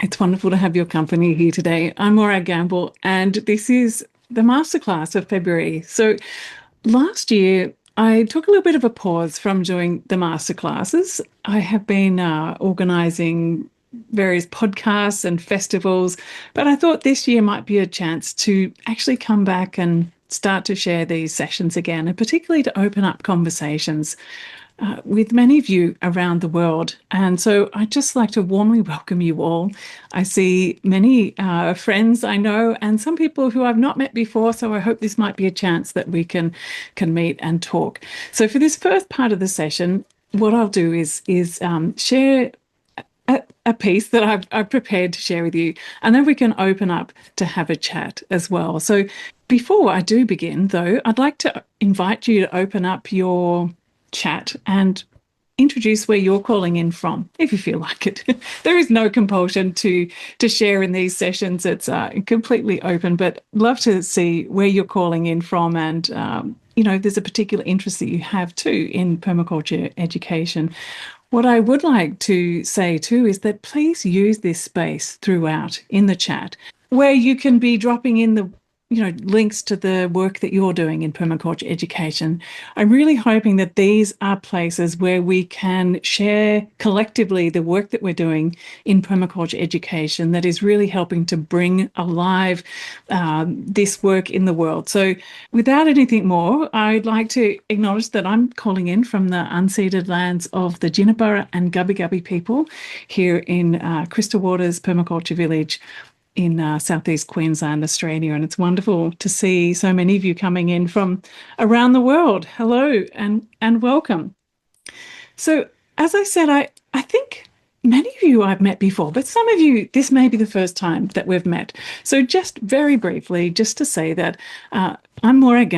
It's wonderful to have your company here today. I'm Morag, and this is the masterclass of February. So last year, I took a little bit of a pause from doing the masterclasses. I have been organising various podcasts and festivals, but I thought this year might be a chance to actually come back and start to share these sessions again, and particularly to open up conversations with many of you around the world. And so I'd just like to warmly welcome you all. I see many friends I know and some people who I've not met before. So I hope this might be a chance that we can meet and talk. So for this first part of the session, what I'll do is share a piece that I've prepared to share with you, and then we can open up to have a chat as well. So before I do begin, though, I'd like to invite you to open up your chat and introduce where you're calling in from, if you feel like it. There is no compulsion to share in these sessions. It's completely open, but love to see where you're calling in from, and if there's a particular interest that you have too in permaculture education. What I would like to say too is that please use this space throughout in the chat, where you can be dropping in the links to the work that you're doing in permaculture education. I'm really hoping that these are places where we can share collectively the work that we're doing in permaculture education that is really helping to bring alive this work in the world. So without anything more, I'd like to acknowledge that I'm calling in from the unceded lands of the Jinnaburra and Gubbi Gubbi people here in Crystal Waters Permaculture Village in southeast Queensland, Australia. And it's wonderful to see so many of you coming in from around the world. Hello and welcome. So as I said, I think many of you I've met before, but some of you, this may be the first time that we've met. So just very briefly, just to say that I'm Morag,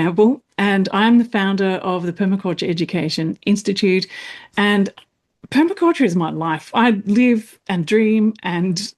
and I'm the founder of the Permaculture Education Institute. And permaculture is my life. I live and dream and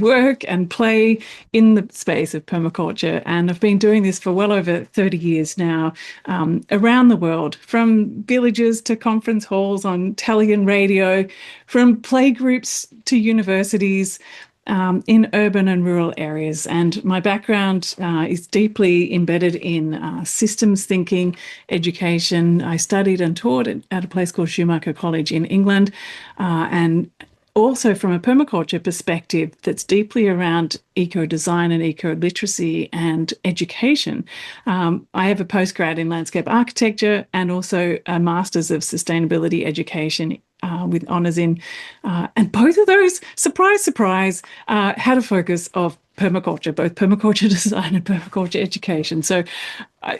work and play in the space of permaculture. And I've been doing this for well over 30 years now, around the world, from villages to conference halls on telly and radio, from playgroups to universities, in urban and rural areas. And my background is deeply embedded in systems thinking, education. I studied and taught at a place called Schumacher College in England, and also from a permaculture perspective that's deeply around eco-design and eco-literacy and education. I have a postgrad in landscape architecture and also a Masters of Sustainability Education with honours in, and both of those, surprise, surprise, had a focus of permaculture, both permaculture design and permaculture education. So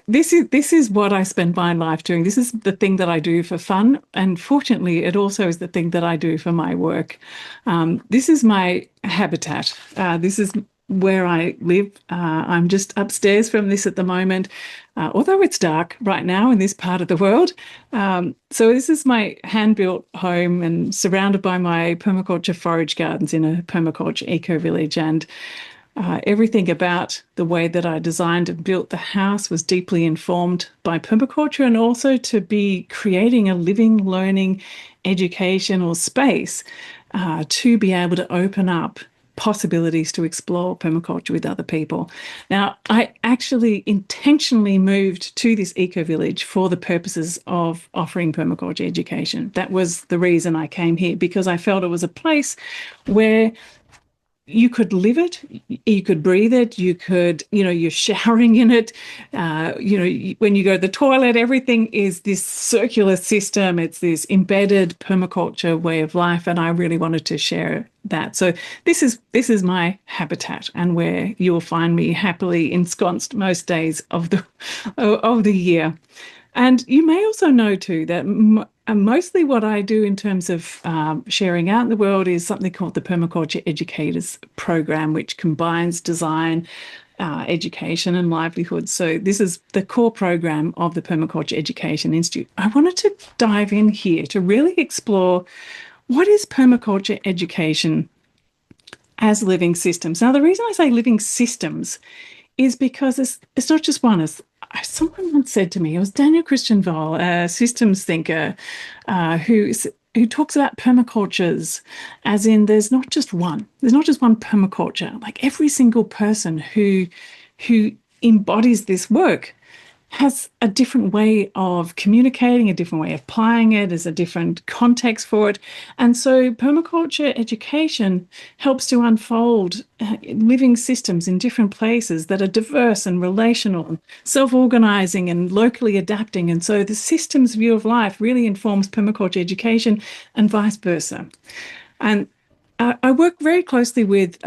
this is what I spend my life doing. This is the thing that I do for fun, and fortunately, it also is the thing that I do for my work. This is my habitat. This is where I live. I'm just upstairs from this at the moment, although it's dark right now in this part of the world. So this is my hand-built home and surrounded by my permaculture forage gardens in a permaculture eco-village. And everything about the way that I designed and built the house was deeply informed by permaculture, and also to be creating a living, learning, educational space to be able to open up possibilities to explore permaculture with other people. Now, I actually intentionally moved to this eco-village for the purposes of offering permaculture education. That was the reason I came here, because I felt it was a place where you could live it, you could breathe it, you could, you're showering in it, when you go to the toilet, everything is this circular system. It's this embedded permaculture way of life, and I really wanted to share that. So this is my habitat, and where you will find me happily ensconced most days of the year. And you may also know too that mostly what I do in terms of sharing out in the world is something called the Permaculture Educators Program, which combines design, education and livelihood. So this is the core program of the Permaculture Education Institute. I wanted to dive in here to really explore what is permaculture education as living systems. Now, the reason I say living systems is because it's not just one. Someone once said to me, it was Daniel Christian Vol, a systems thinker, who who talks about permacultures, as in there's not just one permaculture. Like every single person who embodies this work has a different way of communicating, a different way of applying it, there's a different context for it. And so permaculture education helps to unfold living systems in different places that are diverse and relational, self-organizing and locally adapting. And so the systems view of life really informs permaculture education and vice versa. And I work very closely with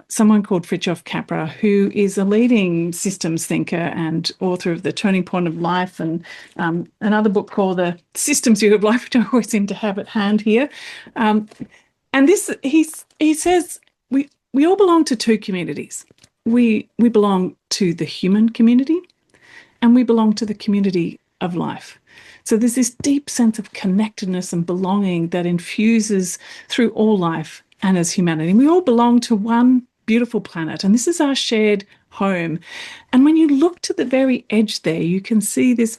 someone called Fritjof Capra, who is a leading systems thinker and author of The Turning Point of Life and another book called The Systems View of Life, which I always seem to have at hand here. And this, he says, we all belong to two communities. We belong to the human community and we belong to the community of life. So there's this deep sense of connectedness and belonging that infuses through all life and as humanity. And we all belong to one beautiful planet, and this is our shared home. And when you look to the very edge there, you can see this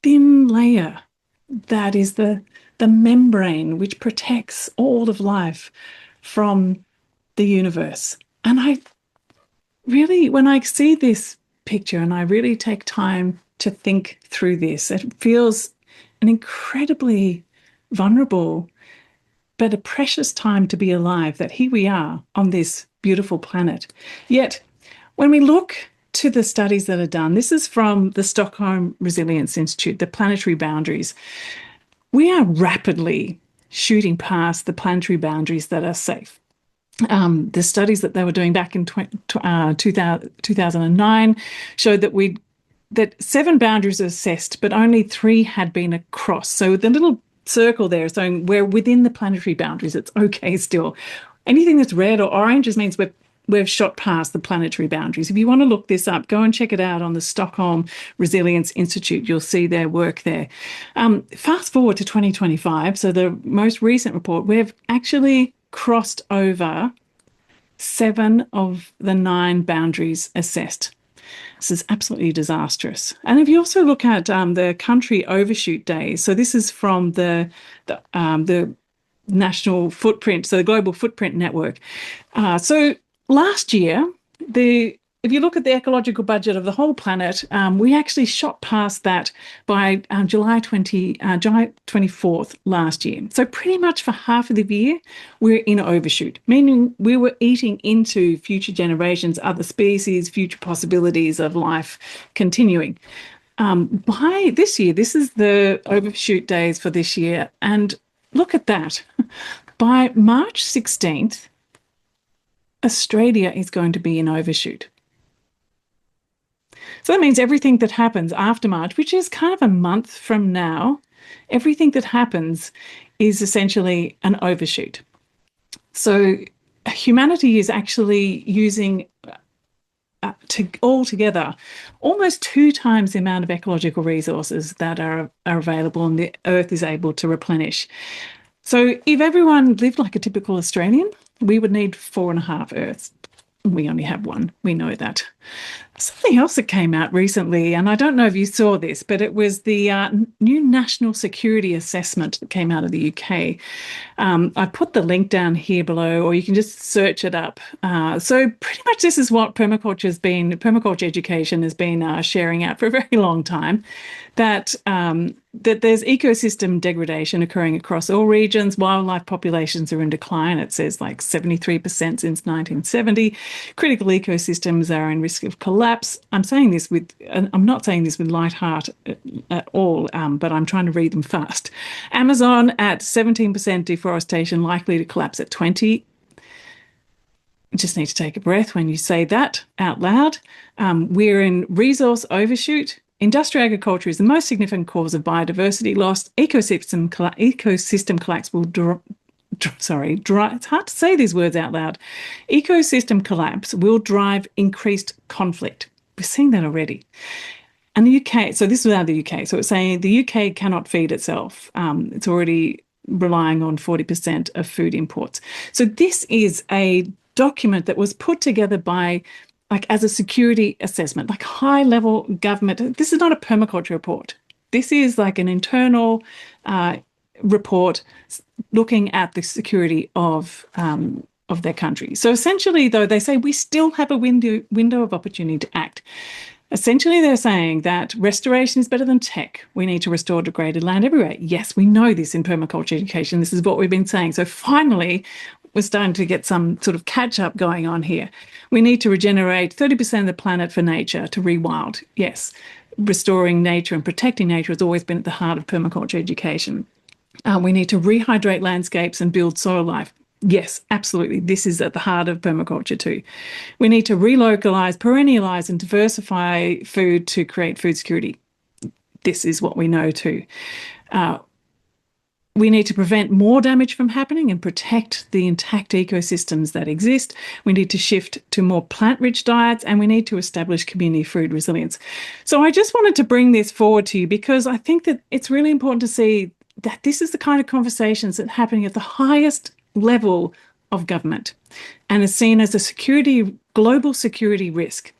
thin layer that is the membrane which protects all of life from the universe. And I really, when I see this picture and I really take time to think through this, it feels an incredibly vulnerable but a precious time to be alive, that here we are on this beautiful planet. Yet, when we look to the studies that are done, this is from the Stockholm Resilience Institute, the planetary boundaries. We are rapidly shooting past the planetary boundaries that are safe. The studies that they were doing back in 2009 showed that 7 boundaries are assessed, but only 3 had been crossed. So the little circle there saying we're within the planetary boundaries, it's okay still. Anything that's red or orange just means we've shot past the planetary boundaries. If you want to look this up, go and check it out on the Stockholm Resilience Institute. You'll see their work there. Fast forward to 2025, so the most recent report, we've actually crossed over 7 of the 9 boundaries assessed. This is absolutely disastrous. And if you also look at the country overshoot days, so this is from the national footprint, so the global footprint network. So last year, if you look at the ecological budget of the whole planet, we actually shot past that by July 24th last year. So pretty much for half of the year, we're in overshoot, meaning we were eating into future generations, other species, future possibilities of life continuing. By this year, this is the overshoot days for this year, and look at that. By March 16th, Australia is going to be in overshoot. So that means everything that happens after March, which is kind of a month from now, everything that happens is essentially an overshoot. So humanity is actually using altogether almost 2 times the amount of ecological resources that are available and the Earth is able to replenish. So if everyone lived like a typical Australian, we would need 4.5 Earths. We only have one. We know that. Something else that came out recently, and I don't know if you saw this, but it was the new national security assessment that came out of the UK. I put the link down here below, or you can just search it up. So pretty much this is what permaculture education has been sharing out for a very long time, that there's ecosystem degradation occurring across all regions. Wildlife populations are in decline. It says like 73% since 1970. Critical ecosystems are in risk of collapse. I'm not saying this with light heart at all, but I'm trying to read them fast. Amazon at 17% deforestation, likely to collapse at 20%. You just need to take a breath when you say that out loud. We're in resource overshoot. Industrial agriculture is the most significant cause of biodiversity loss. Ecosystem collapse will it's hard to say these words out loud. Ecosystem collapse will drive increased conflict. We're seeing that already. And the UK, so this is out of the UK. So it's saying the UK cannot feed itself. It's already relying on 40% of food imports. So this is a document that was put together by as a security assessment, like high level government. This is not a permaculture report. This is like an internal report looking at the security of their country. So essentially, though, they say we still have a window of opportunity to act. Essentially, they're saying that restoration is better than tech. We need to restore degraded land everywhere. Yes, we know this in permaculture education. This is what we've been saying. So finally, we're starting to get some sort of catch up going on here. We need to regenerate 30% of the planet for nature to rewild. Yes, restoring nature and protecting nature has always been at the heart of permaculture education. We need to rehydrate landscapes and build soil life. Yes, absolutely. This is at the heart of permaculture too. We need to relocalize, perennialize, and diversify food to create food security. This is what we know too. We need to prevent more damage from happening and protect the intact ecosystems that exist. We need to shift to more plant-rich diets, and we need to establish community food resilience. So I just wanted to bring this forward to you because I think that it's really important to see that this is the kind of conversations that are happening at the highest level of government and is seen as a global security risk.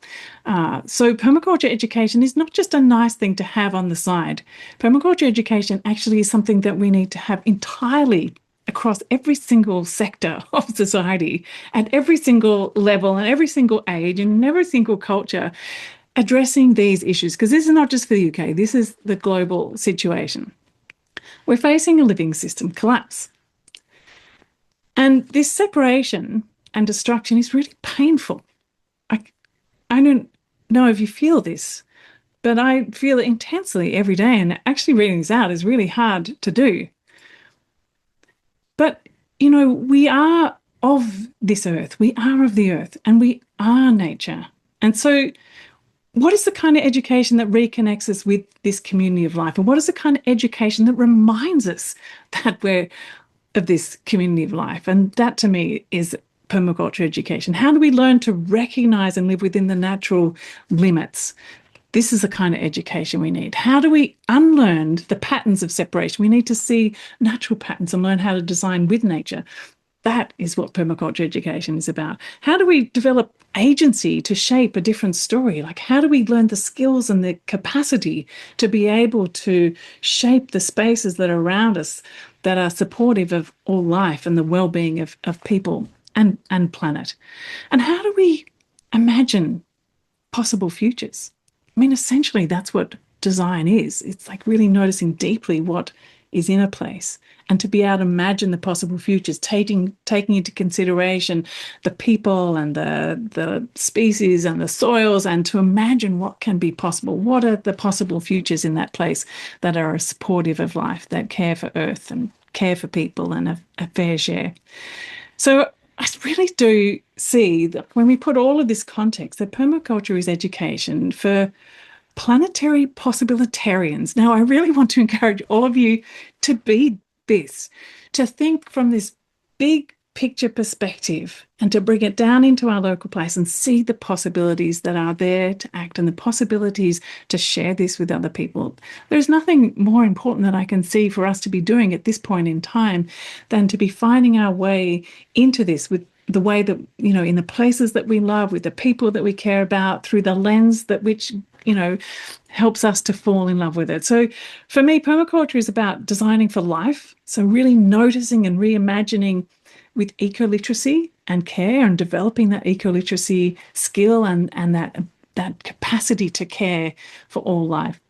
So permaculture education is not just a nice thing to have on the side. Permaculture education actually is something that we need to have entirely across every single sector of society, at every single level and every single age and in every single culture, addressing these issues. Because this is not just for the UK, this is the global situation. We're facing a living system collapse. And this separation and destruction is really painful. I don't know if you feel this, but I feel it intensely every day. And actually reading this out is really hard to do. But, we are of this earth. We are of the earth and we are nature. And so what is the kind of education that reconnects us with this community of life? And what is the kind of education that reminds us that we're of this community of life? And that to me is permaculture education. How do we learn to recognize and live within the natural limits? This is the kind of education we need. How do we unlearn the patterns of separation? We need to see natural patterns and learn how to design with nature. That is what permaculture education is about. How do we develop agency to shape a different story? Like, how do we learn the skills and the capacity to be able to shape the spaces that are around us that are supportive of all life and the well-being of people and planet? And how do we imagine possible futures? I mean, essentially, that's what design is. It's like really noticing deeply what is in a place and to be able to imagine the possible futures, taking into consideration the people and the species and the soils, and to imagine what can be possible. What are the possible futures in that place that are supportive of life, that care for Earth and care for people and a fair share? So I really do see that when we put all of this context, that permaculture is education for planetary possibilitarians. Now, I really want to encourage all of you to be this, to think from this big picture perspective and to bring it down into our local place and see the possibilities that are there to act and the possibilities to share this with other people. There's nothing more important that I can see for us to be doing at this point in time than to be finding our way into this with the way that, in the places that we love, with the people that we care about, through the lens that which helps us to fall in love with it. So for me, permaculture is about designing for life. So really noticing and reimagining with eco-literacy and care, and developing that eco-literacy skill and that capacity to care for all life.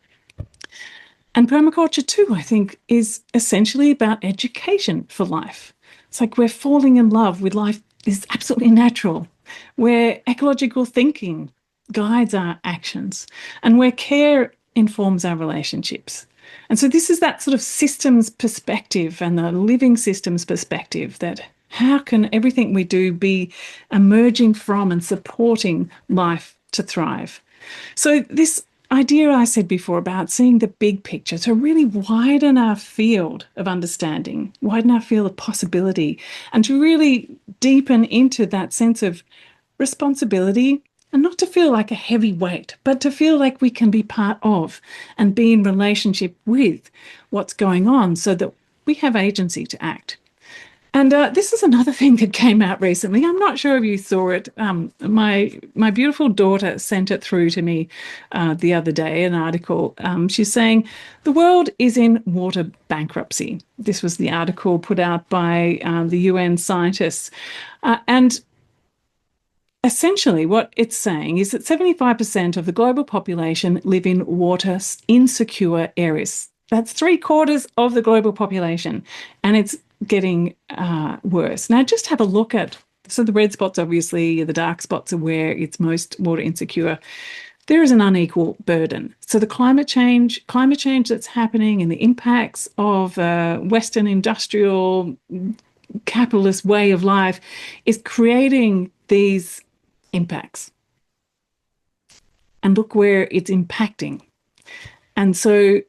And permaculture too, I think, is essentially about education for life. It's like we're falling in love with life is absolutely natural, where ecological thinking guides our actions, and where care informs our relationships. And so this is that sort of systems perspective and the living systems perspective, that how can everything we do be emerging from and supporting life to thrive? So this idea I said before about seeing the big picture, to really widen our field of understanding, widen our field of possibility, and to really deepen into that sense of responsibility, and not to feel like a heavy weight, but to feel like we can be part of and be in relationship with what's going on so that we have agency to act. And this is another thing that came out recently. I'm not sure if you saw it. My beautiful daughter sent it through to me the other day, an article. She's saying the world is in water bankruptcy. This was the article put out by the UN scientists. And essentially, what it's saying is that 75% of the global population live in water insecure areas. That's three-quarters of the global population, and it's getting worse. Now, just have a look at, so the red spots, obviously, the dark spots are where it's most water insecure. There is an unequal burden. So the climate change that's happening and the impacts of Western industrial capitalist way of life is creating these impacts. And look where it's impacting. And so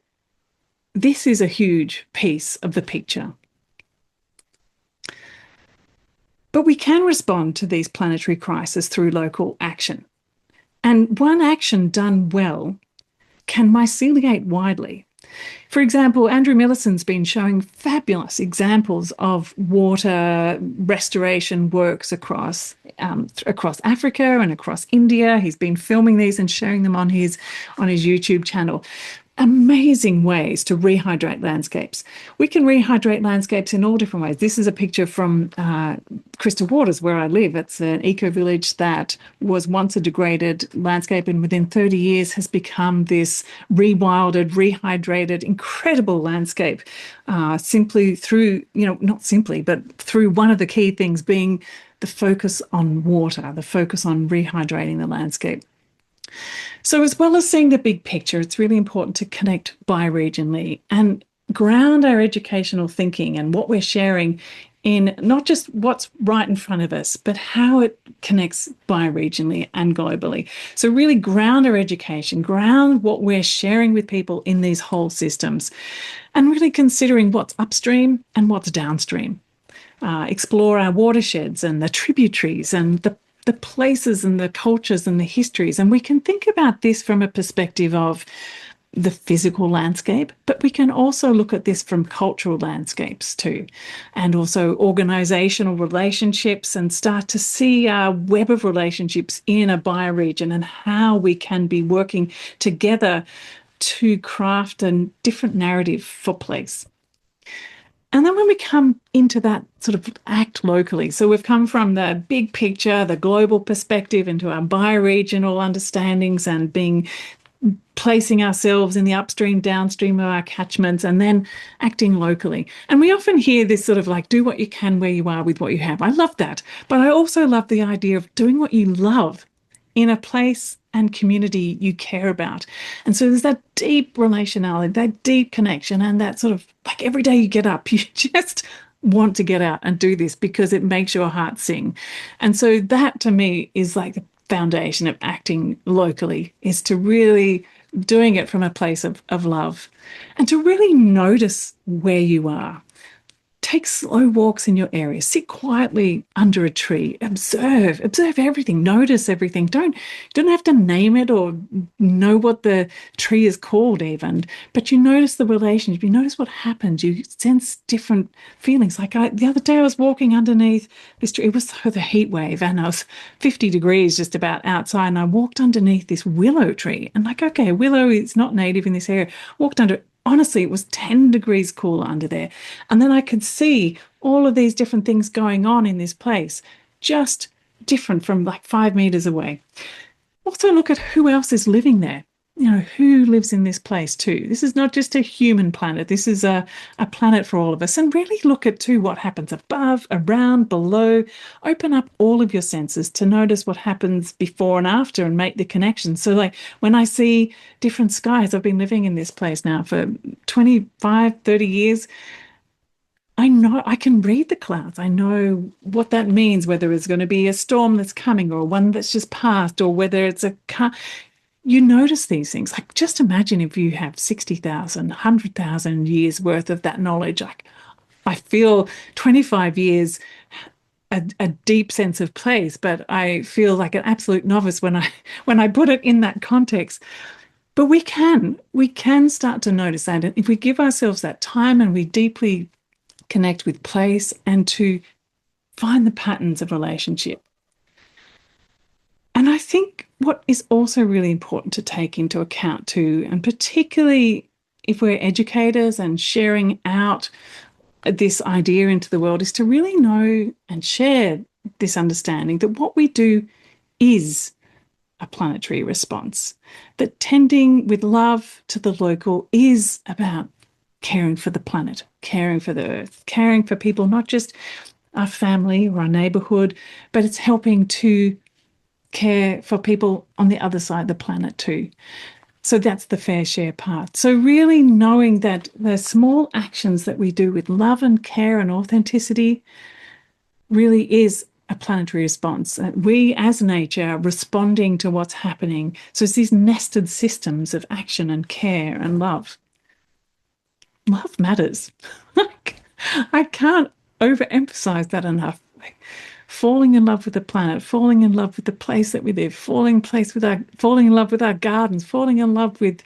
this is a huge piece of the picture. But we can respond to these planetary crises through local action. And one action done well can myceliate widely. For example, Andrew Millison's been showing fabulous examples of water restoration works across Africa and across India. He's been filming these and sharing them on his YouTube channel. Amazing ways to rehydrate landscapes. We can rehydrate landscapes in all different ways. This is a picture from Crystal Waters, where I live. It's an eco-village that was once a degraded landscape and within 30 years has become this rewilded, rehydrated, incredible landscape, simply through, not simply, but through one of the key things being the focus on water, the focus on rehydrating the landscape. So as well as seeing the big picture, it's really important to connect bioregionally and ground our educational thinking and what we're sharing in not just what's right in front of us, but how it connects bioregionally and globally. So really ground our education, ground what we're sharing with people in these whole systems, and really considering what's upstream and what's downstream. Explore our watersheds and the tributaries and the places and the cultures and the histories. And we can think about this from a perspective of the physical landscape, but we can also look at this from cultural landscapes too, and also organizational relationships, and start to see our web of relationships in a bioregion and how we can be working together to craft a different narrative for place. And then when we come into that sort of act locally, so we've come from the big picture, the global perspective, into our bioregional understandings and placing ourselves in the upstream, downstream of our catchments, and then acting locally. And we often hear this sort of like, do what you can where you are with what you have. I love that. But I also love the idea of doing what you love in a place and community you care about. And so there's that deep relationality, that deep connection, and that sort of like every day you get up, you just want to get out and do this because it makes your heart sing. And so that to me is like the foundation of acting locally, is to really doing it from a place of love and to really notice where you are. Take slow walks in your area. Sit quietly under a tree. Observe everything. Notice everything. You don't have to name it or know what the tree is called even, but you notice the relationship. You notice what happens. You sense different feelings. Like the other day I was walking underneath this tree. It was the heat wave and I was 50 degrees just about outside, and I walked underneath this willow tree. And like, okay, willow is not native in this area. Walked under it. Honestly, it was 10 degrees cooler under there. And then I could see all of these different things going on in this place, just different from like 5 meters away. Also look at who else is living there. Who lives in this place too. This is not just a human planet. This is a planet for all of us. And really look at too what happens above, around, below. Open up all of your senses to notice what happens before and after and make the connection. So like when I see different skies, I've been living in this place now for 25, 30 years. I know I can read the clouds. I know what that means, whether it's going to be a storm that's coming or one that's just passed, or whether it's a car. You notice these things. Like, just imagine if you have 60,000, 100,000 years worth of that knowledge. Like, I feel 25 years, a deep sense of place, but I feel like an absolute novice when I put it in that context. But we can start to notice that. And if we give ourselves that time and we deeply connect with place, and to find the patterns of relationship. And I think what is also really important to take into account too, and particularly if we're educators and sharing out this idea into the world, is to really know and share this understanding that what we do is a planetary response, that tending with love to the local is about caring for the planet, caring for the earth, caring for people, not just our family or our neighborhood, but it's helping to care for people on the other side of the planet too. So that's the fair share part. So really knowing that the small actions that we do with love and care and authenticity really is a planetary response. We as nature are responding to what's happening. So it's these nested systems of action and care and love. Love matters. I can't overemphasize that enough. Falling in love with the planet, falling in love with the place that we live, falling in love with our gardens, falling in love with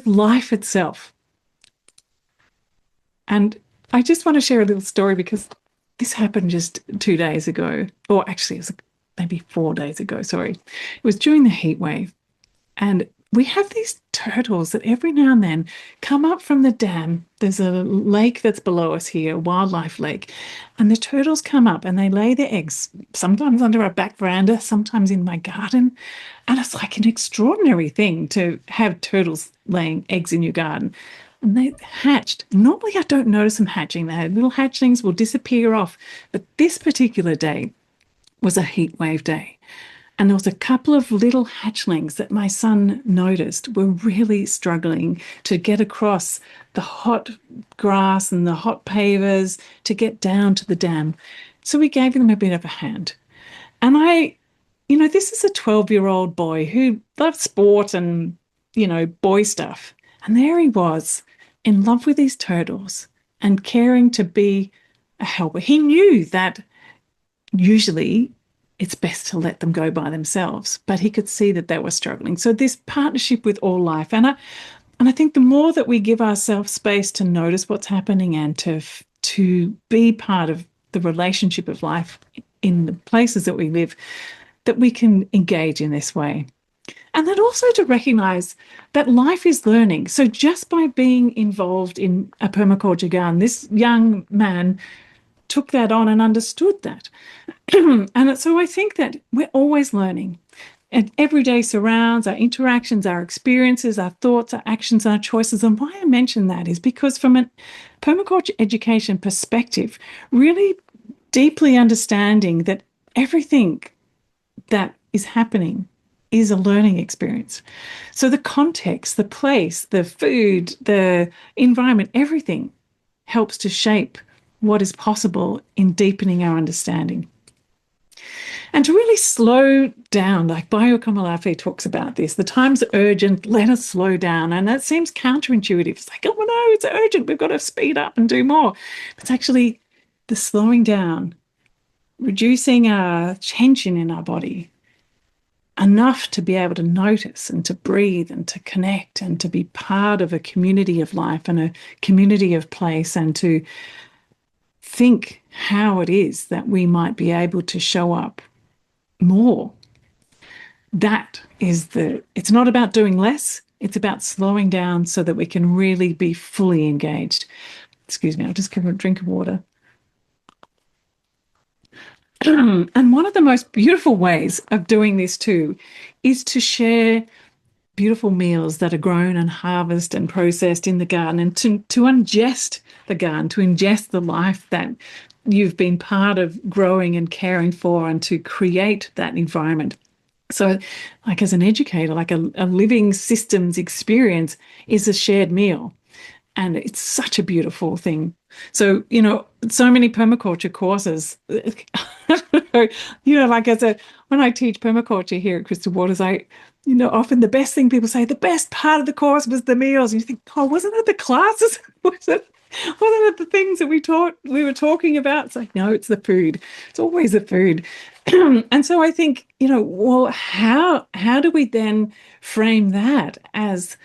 life itself. And I just want to share a little story because this happened just 2 days ago, or actually it was maybe 4 days ago, sorry. It was during the heat wave. And we have these turtles that every now and then come up from the dam. There's a lake that's below us here, a wildlife lake. And the turtles come up and they lay their eggs, sometimes under our back veranda, sometimes in my garden. And it's like an extraordinary thing to have turtles laying eggs in your garden. And they hatched. Normally, I don't notice them hatching. They little hatchlings will disappear off. But this particular day was a heat wave day. And there was a couple of little hatchlings that my son noticed were really struggling to get across the hot grass and the hot pavers to get down to the dam. So we gave them a bit of a hand. And this is a 12-year-old boy who loved sport and, boy stuff. And there he was, in love with these turtles and caring to be a helper. He knew that usually it's best to let them go by themselves, but he could see that they were struggling. So this partnership with all life, and I think the more that we give ourselves space to notice what's happening and to be part of the relationship of life in the places that we live, that we can engage in this way. And then also to recognize that life is learning. So just by being involved in a permaculture garden, this young man took that on and understood that. And so I think that we're always learning. And everyday surrounds, our interactions, our experiences, our thoughts, our actions, our choices. And why I mention that is because from a permaculture education perspective, really deeply understanding that everything that is happening is a learning experience. So the context, the place, the food, the environment, everything helps to shape what is possible in deepening our understanding. And to really slow down, like Biokamalafe talks about this, the time's urgent, let us slow down. And that seems counterintuitive. It's like, oh no, it's urgent, we've got to speed up and do more. But it's actually the slowing down, reducing our tension in our body, enough to be able to notice and to breathe and to connect and to be part of a community of life and a community of place, and to think how it is that we might be able to show up more. That is it's not about doing less, it's about slowing down so that we can really be fully engaged. Excuse me, I'll just give a drink of water. And one of the most beautiful ways of doing this too is to share beautiful meals that are grown and harvested and processed in the garden, and to ingest the garden, to ingest the life that you've been part of growing and caring for, and to create that environment. So like as an educator, like a living systems experience is a shared meal. And it's such a beautiful thing. So, so many permaculture courses, like when I teach permaculture here at Crystal Waters, often the best thing people say, the best part of the course was the meals. And you think, oh, wasn't it the classes? Wasn't it the things that we were talking about? It's like, no, it's the food. It's always the food. And so I think, well, how do we then frame that as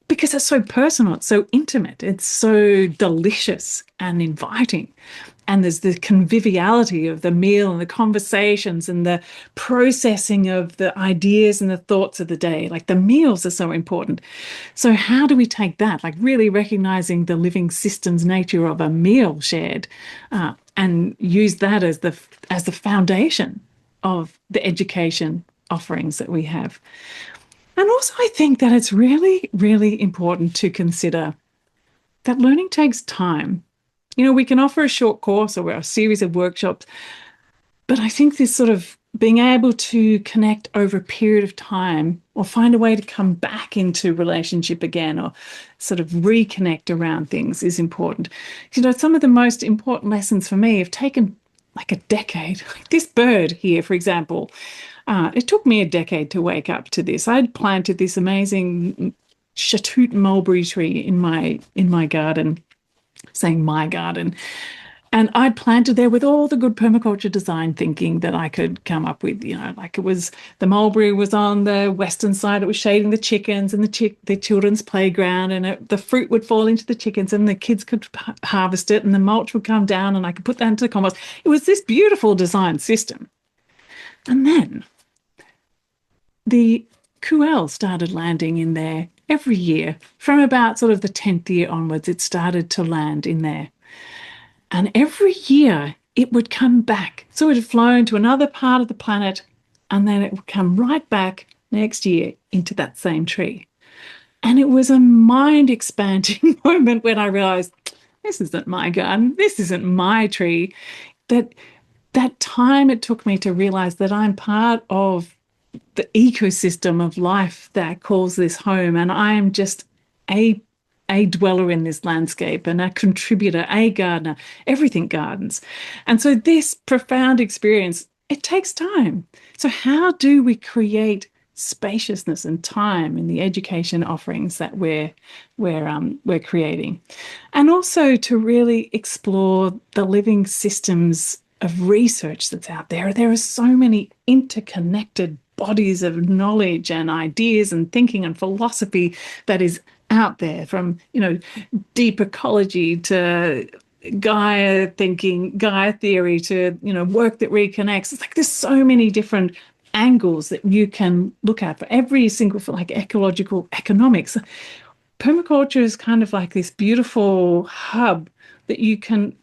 because it's so personal, it's so intimate, it's so delicious and inviting. And there's the conviviality of the meal and the conversations and the processing of the ideas and the thoughts of the day. Like the meals are so important. So, how do we take that, like really recognizing the living systems nature of a meal shared, and use that as the foundation of the education offerings that we have? And also, I think that it's really, really important to consider that learning takes time. We can offer a short course or a series of workshops, but I think this sort of being able to connect over a period of time or find a way to come back into relationship again or sort of reconnect around things is important. Some of the most important lessons for me have taken like a decade. Like this bird here, for example, it took me a decade to wake up to this. I'd planted this amazing Shatut mulberry tree in my garden, saying my garden. And I'd planted there with all the good permaculture design thinking that I could come up with. Like it was the mulberry was on the western side, it was shading the chickens and the children's playground, and the fruit would fall into the chickens, and the kids could harvest it, and the mulch would come down, and I could put that into the compost. It was this beautiful design system. And then the QL started landing in there every year. From about sort of the 10th year onwards, it started to land in there. And every year it would come back. So it had flown to another part of the planet, and then it would come right back next year into that same tree. And it was a mind expanding moment when I realized this isn't my garden, this isn't my tree. That time it took me to realize that I'm part of the ecosystem of life that calls this home, and I am just a dweller in this landscape and a contributor, a gardener, everything gardens. And so this profound experience, it takes time. So how do we create spaciousness and time in the education offerings that we're creating? And also to really explore the living systems of research that's out there. There are so many interconnected bodies of knowledge and ideas and thinking and philosophy that is out there, from deep ecology to Gaia thinking, Gaia theory to work that reconnects. It's like there's so many different angles that you can look at for every single, for like ecological economics. Permaculture is kind of like this beautiful hub that you can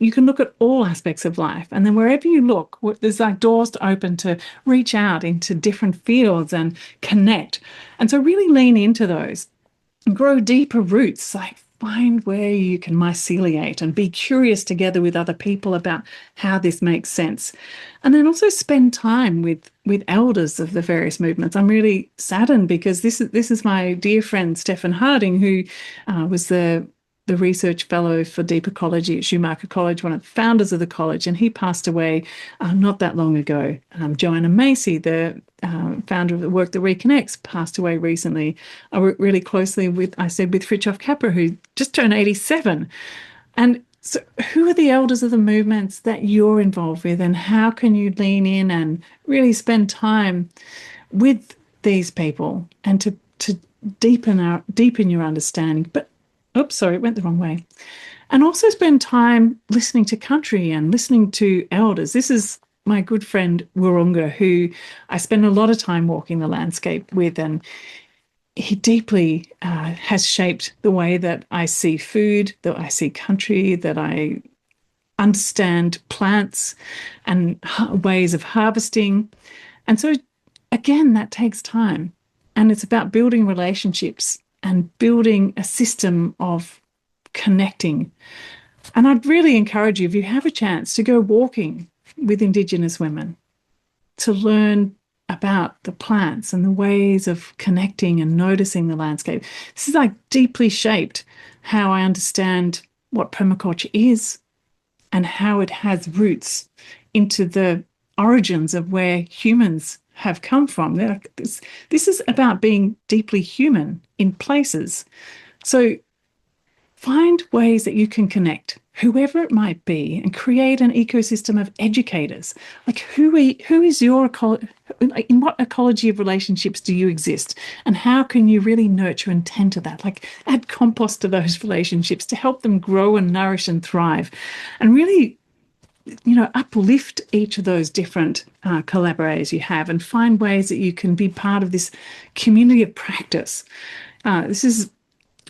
look at all aspects of life. And then wherever you look, there's like doors to open to reach out into different fields and connect. And so really lean into those and grow deeper roots. Like find where you can myceliate and be curious together with other people about how this makes sense. And then also spend time with elders of the various movements. I'm really saddened because this is my dear friend Stephen Harding, who was the research fellow for deep ecology at Schumacher College, one of the founders of the college, and he passed away not that long ago. Joanna Macy, the founder of the Work That Reconnects, passed away recently. I work really closely with Fritjof Capra, who just turned 87. And so who are the elders of the movements that you're involved with, and how can you lean in and really spend time with these people and to deepen your understanding? But oops, sorry, it went the wrong way. And also spend time listening to country and listening to elders. This is my good friend Wurunga, who I spend a lot of time walking the landscape with, and he deeply has shaped the way that I see food, that I see country, that I understand plants and ways of harvesting. And so, again, that takes time. And it's about building relationships and building a system of connecting. And I'd really encourage you, if you have a chance, to go walking with Indigenous women, to learn about the plants and the ways of connecting and noticing the landscape. This is like deeply shaped how I understand what permaculture is and how it has roots into the origins of where humans have come from. This is about being deeply human in places. So find ways that you can connect, whoever it might be, and create an ecosystem of educators. Like who is your in what ecology of relationships do you exist, and how can you really nurture and tend to that, like add compost to those relationships to help them grow and nourish and thrive, and really, uplift each of those different collaborators you have, and find ways that you can be part of this community of practice. This is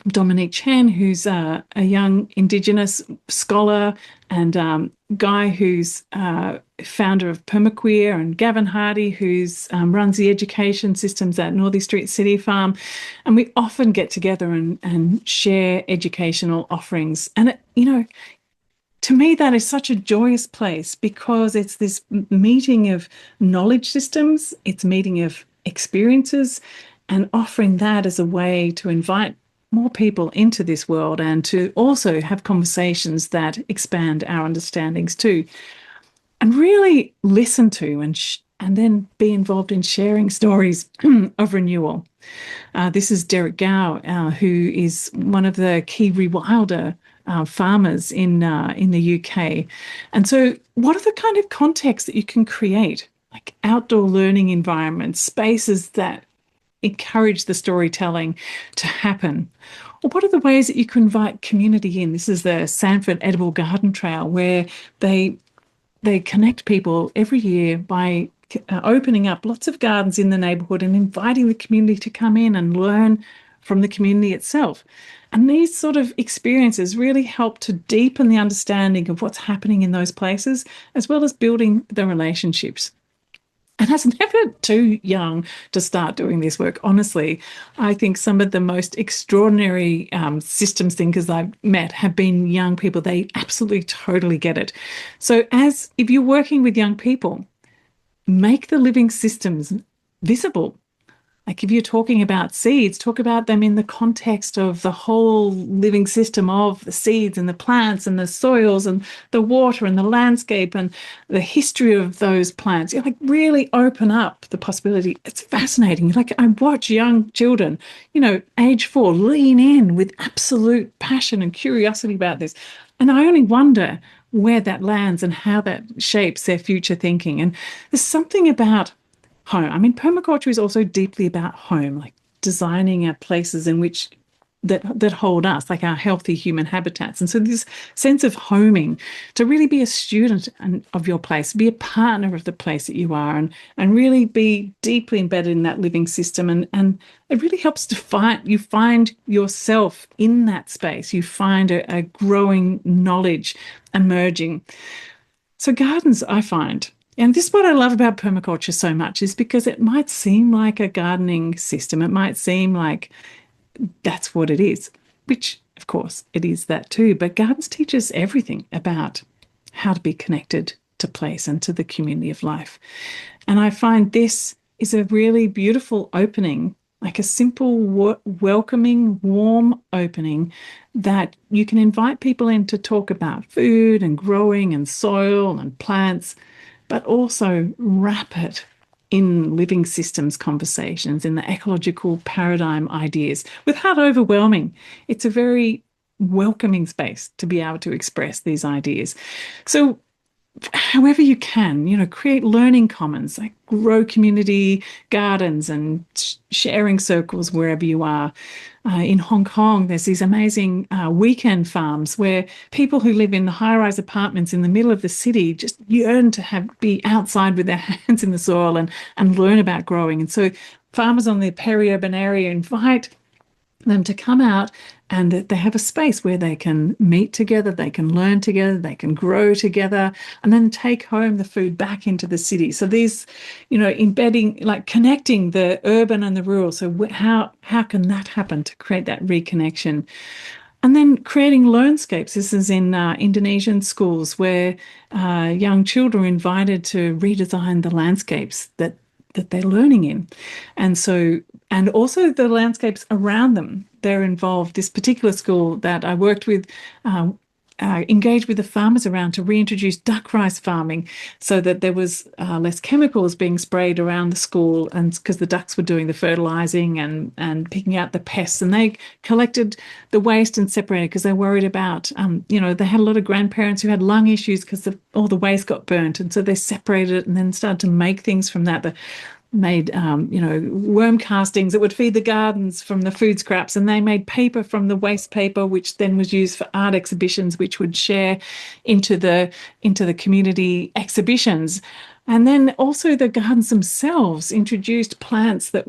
Dominique Chen, who's a young Indigenous scholar, and Guy, who's founder of Permaqueer, and Gavin Hardy, who's runs the education systems at Northey Street City Farm. And we often get together and share educational offerings. And, to me, that is such a joyous place, because it's this meeting of knowledge systems, it's meeting of experiences, and offering that as a way to invite more people into this world, and to also have conversations that expand our understandings too, and really listen to and then be involved in sharing stories of renewal. This is Derek Gow, who is one of the key rewilder farmers in the UK. And so, what are the kind of contexts that you can create, like outdoor learning environments, spaces that encourage the storytelling to happen? Or what are the ways that you can invite community in? This is the Sanford Edible Garden Trail, where they connect people every year by opening up lots of gardens in the neighbourhood and inviting the community to come in and learn from the community itself. And these sort of experiences really help to deepen the understanding of what's happening in those places, as well as building the relationships. And it's never too young to start doing this work. Honestly, I think some of the most extraordinary systems thinkers I've met have been young people. They absolutely totally get it. So if you're working with young people, make the living systems visible. Like if you're talking about seeds, talk about them in the context of the whole living system of the seeds and the plants and the soils and the water and the landscape and the history of those plants. You like really open up the possibility. It's fascinating. Like I watch young children, age 4, lean in with absolute passion and curiosity about this. And I only wonder where that lands and how that shapes their future thinking. And there's something about home. I mean, permaculture is also deeply about home, like designing our places in which that hold us, like our healthy human habitats. And so this sense of homing, to really be a student of your place, be a partner of the place that you are, and really be deeply embedded in that living system. And it really helps to you find yourself in that space. You find a growing knowledge emerging. So gardens, I find, and this is what I love about permaculture so much, is because it might seem like a gardening system. It might seem like that's what it is, which of course it is that too. But gardens teach us everything about how to be connected to place and to the community of life. And I find this is a really beautiful opening, like a simple, welcoming, warm opening that you can invite people in to talk about food and growing and soil and plants, but also wrap it in living systems conversations, in the ecological paradigm ideas, without overwhelming. It's a very welcoming space to be able to express these ideas. So however you can, create learning commons, like grow community gardens and sharing circles wherever you are. In Hong Kong, there's these amazing weekend farms where people who live in high-rise apartments in the middle of the city just yearn to be outside with their hands in the soil and learn about growing. And so farmers on the peri-urban area invite them to come out, and that they have a space where they can meet together, they can learn together, they can grow together, and then take home the food back into the city. So these, embedding, like connecting the urban and the rural. So how can that happen to create that reconnection? And then creating learnscapes. This is in Indonesian schools where young children are invited to redesign the landscapes that they're learning in. And also the landscapes around them. They're involved. This particular school that I worked with engaged with the farmers around to reintroduce duck rice farming, so that there was less chemicals being sprayed around the school, and because the ducks were doing the fertilizing and picking out the pests, and they collected the waste and separated because they worried about, they had a lot of grandparents who had lung issues because all the waste got burnt, and so they separated it and then started to make things from that. made worm castings that would feed the gardens from the food scraps, and they made paper from the waste paper, which then was used for art exhibitions, which would share into the community exhibitions. And then also the gardens themselves introduced plants that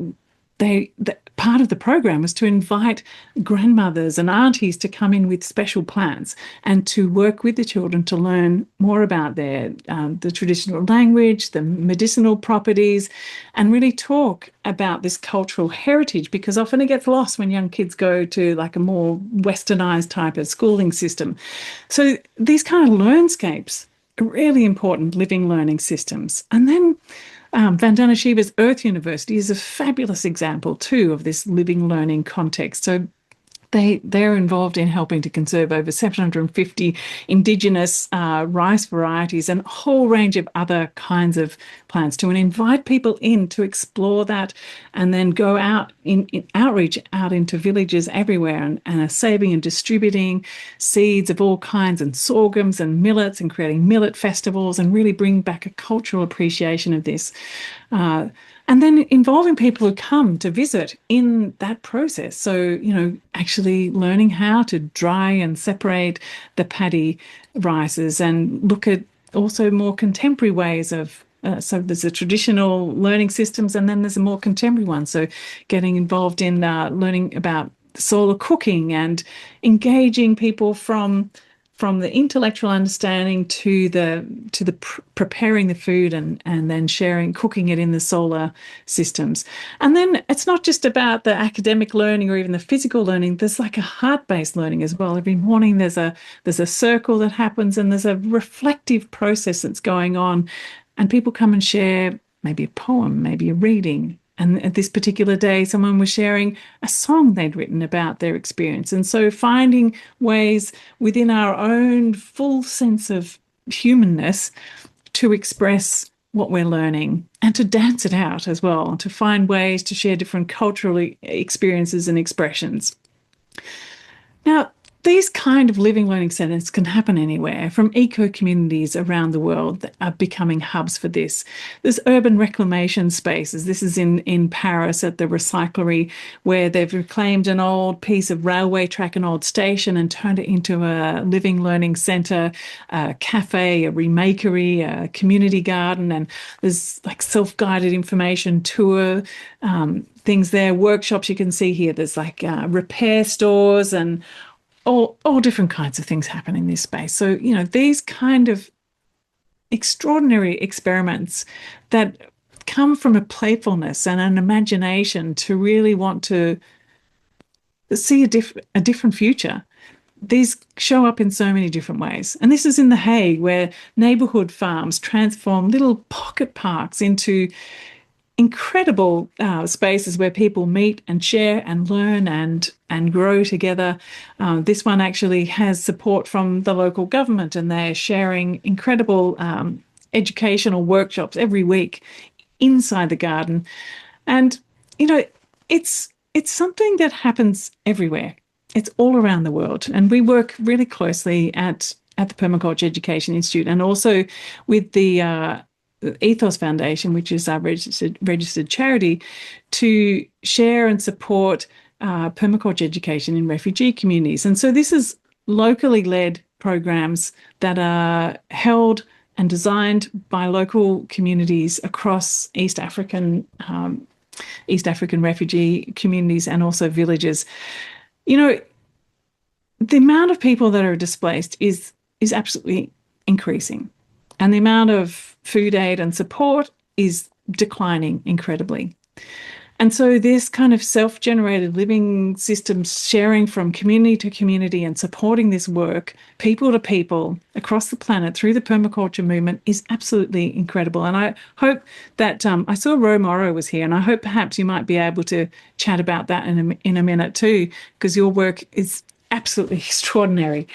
part of the program was to invite grandmothers and aunties to come in with special plants and to work with the children to learn more about the traditional language, the medicinal properties, and really talk about this cultural heritage, because often it gets lost when young kids go to like a more westernized type of schooling system. So these kind of learnscapes are really important living learning systems. And then Vandana Shiva's Earth University is a fabulous example too of this living learning context. So they're involved in helping to conserve over 750 indigenous rice varieties and a whole range of other kinds of plants to and invite people in to explore that, and then go out in outreach out into villages everywhere, and are saving and distributing seeds of all kinds and sorghums and millets, and creating millet festivals, and really bring back a cultural appreciation of this. Uh, and then involving people who come to visit in that process. So, actually learning how to dry and separate the paddy rices, and look at also more contemporary ways of. So there's a traditional learning systems, and then there's a more contemporary one. So getting involved in learning about solar cooking, and engaging people from the intellectual understanding to the preparing the food, and then sharing, cooking it in the solar systems. And then it's not just about the academic learning or even the physical learning. There's like a heart-based learning as well. Every morning there's a circle that happens, and there's a reflective process that's going on, and people come and share maybe a poem, maybe a reading. And at this particular day, someone was sharing a song they'd written about their experience. And so finding ways within our own full sense of humanness to express what we're learning, and to dance it out as well, to find ways to share different cultural experiences and expressions. Now, these kind of living learning centres can happen anywhere, from eco communities around the world that are becoming hubs for this. There's urban reclamation spaces. This is in Paris at the Recyclery, where they've reclaimed an old piece of railway track, an old station, and turned it into a living learning centre, a cafe, a remakery, a community garden, and there's like self-guided information tour things there, workshops you can see here. There's like repair stores, and all different kinds of things happen in this space. So, these kind of extraordinary experiments that come from a playfulness and an imagination to really want to see a different future. These show up in so many different ways. And this is in The Hague, where neighbourhood farms transform little pocket parks into incredible spaces where people meet and share and learn and grow together. This one actually has support from the local government, and they're sharing incredible educational workshops every week inside the garden. And it's something that happens everywhere. It's all around the world, and we work really closely at the Permaculture Education Institute, and also with the Ethos Foundation, which is our registered charity, to share and support permaculture education in refugee communities. And so this is locally led programs that are held and designed by local communities across East African refugee communities, and also villages. The amount of people that are displaced is absolutely increasing, and the amount of food aid and support is declining incredibly. And so this kind of self-generated living systems, sharing from community to community and supporting this work, people to people across the planet through the permaculture movement, is absolutely incredible. And I hope that I saw Ro Morrow was here, and I hope perhaps you might be able to chat about that in a minute too, because your work is absolutely extraordinary.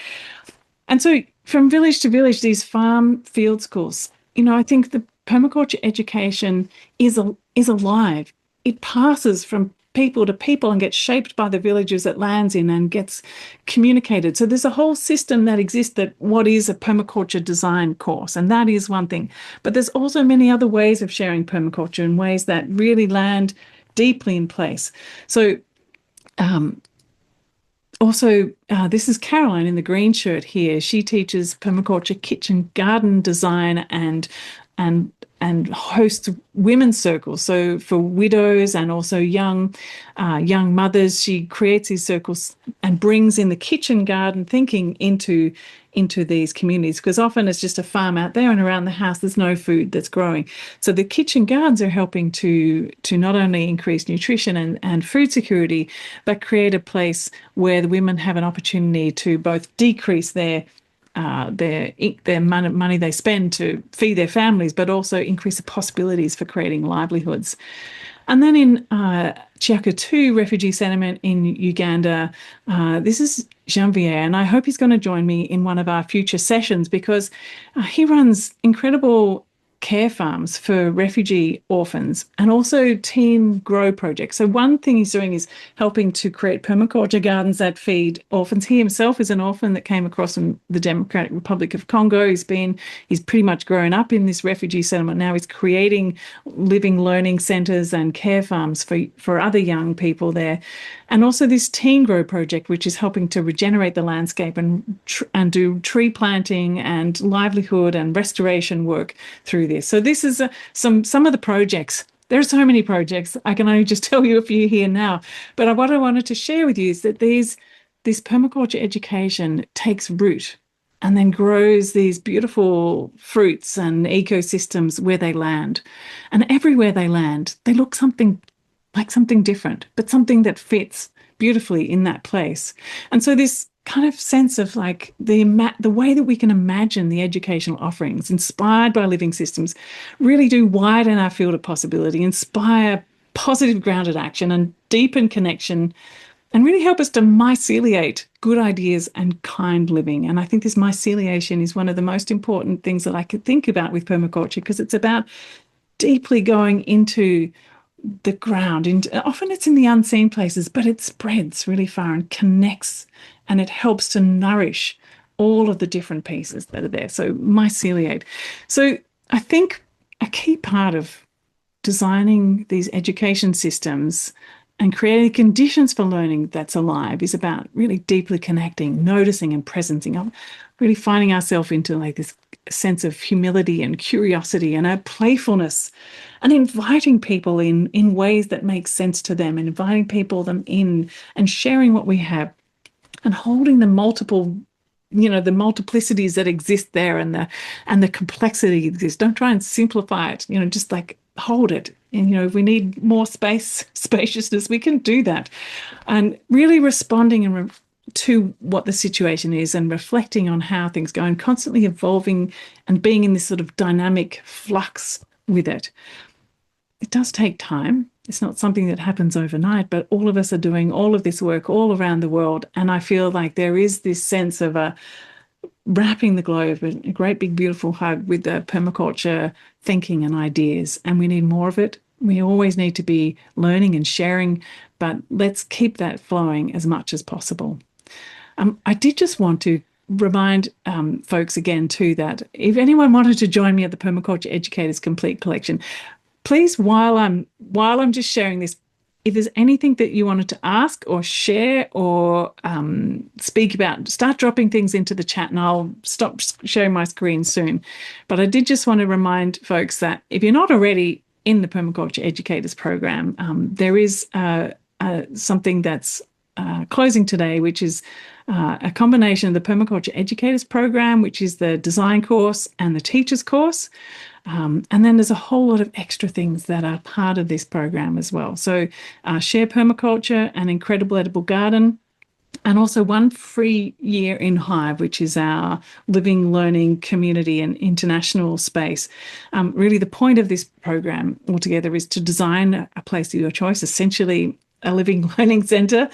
And so from village to village, these farm field schools, I think the permaculture education is alive. It passes from people to people and gets shaped by the villages it lands in and gets communicated. So there's a whole system that exists, that what is a permaculture design course, and that is one thing. But there's also many other ways of sharing permaculture in ways that really land deeply in place. So um, also, this is Caroline in the green shirt here. She teaches permaculture kitchen garden design and and hosts women's circles. So for widows and also young mothers, she creates these circles and brings in the kitchen garden thinking into these communities, because often it's just a farm out there and around the house there's no food that's growing. So the kitchen gardens are helping to not only increase nutrition and food security, but create a place where the women have an opportunity to both decrease their money they spend to feed their families, but also increase the possibilities for creating livelihoods. And then in Chiaka 2 refugee settlement in Uganda, this is Janvier, and I hope he's going to join me in one of our future sessions, because he runs incredible care farms for refugee orphans and also teen grow projects. So one thing he's doing is helping to create permaculture gardens that feed orphans. He himself is an orphan that came across from the Democratic Republic of Congo. He's pretty much grown up in this refugee settlement. Now he's creating living learning centres and care farms for other young people there. And also this teen grow project, which is helping to regenerate the landscape and do tree planting and livelihood and restoration work through this. So this is some of the projects. There are so many projects. I can only just tell you a few here now. But what I wanted to share with you is that this permaculture education takes root and then grows these beautiful fruits and ecosystems where they land. And everywhere they land, they look something like something different, but something that fits beautifully in that place. And so this kind of sense of like the way that we can imagine the educational offerings inspired by living systems really do widen our field of possibility, inspire positive grounded action and deepen connection, and really help us to myceliate good ideas and kind living. And I think this myceliation is one of the most important things that I could think about with permaculture, because it's about deeply going into the ground. And often it's in the unseen places, but it spreads really far and connects, and it helps to nourish all of the different pieces that are there. So myceliate. So I think a key part of designing these education systems and creating conditions for learning that's alive is about really deeply connecting, noticing and presencing, really finding ourselves into like this sense of humility and curiosity and a playfulness, and inviting people in ways that make sense to them, and inviting them in and sharing what we have, and holding the the multiplicities that exist there, and the complexity that exists. Don't try and simplify it, just like hold it. And, if we need more spaciousness, we can do that. And really responding to what the situation is and reflecting on how things go, and constantly evolving and being in this sort of dynamic flux with it. It does take time. It's not something that happens overnight, but all of us are doing all of this work all around the world. And I feel like there is this sense of wrapping the globe in a great big beautiful hug with the permaculture thinking and ideas, and we need more of it. We always need to be learning and sharing, but let's keep that flowing as much as possible. I did just want to remind folks again too that if anyone wanted to join me at the Permaculture Educators Complete Collection, please, while I'm just sharing this, if there's anything that you wanted to ask or share or speak about, start dropping things into the chat, and I'll stop sharing my screen soon. But I did just want to remind folks that if you're not already in the Permaculture Educators Program, there is something that's closing today, which is a combination of the Permaculture Educators Program, which is the design course and the teachers course. And then there's a whole lot of extra things that are part of this program as well. So Share Permaculture, an Incredible Edible Garden, and also one free year in Hive, which is our living, learning, community and international space. Really the point of this program altogether is to design a place of your choice, essentially a living learning centre,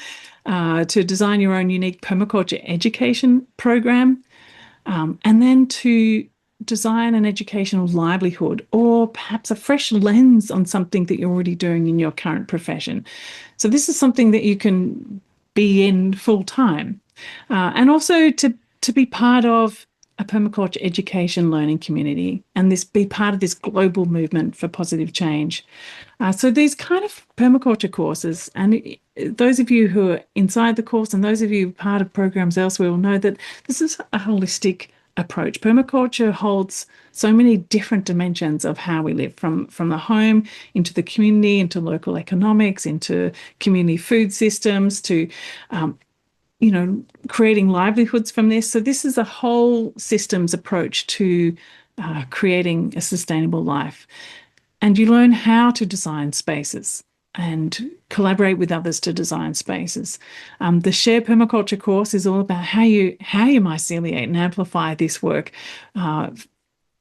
to design your own unique permaculture education program, and then to design and educational livelihood, or perhaps a fresh lens on something that you're already doing in your current profession. So this is something that you can be in full time, and also to be part of a permaculture education learning community, and this be part of this global movement for positive change. So these kind of permaculture courses, and those of you who are inside the course and those of you part of programs elsewhere will know that this is a holistic approach. Permaculture holds so many different dimensions of how we live, from the home into the community, into local economics, into community food systems, to creating livelihoods from this. So this is a whole systems approach to creating a sustainable life. And you learn how to design spaces and collaborate with others to design spaces. The Share Permaculture course is all about how you myceliate and amplify this work.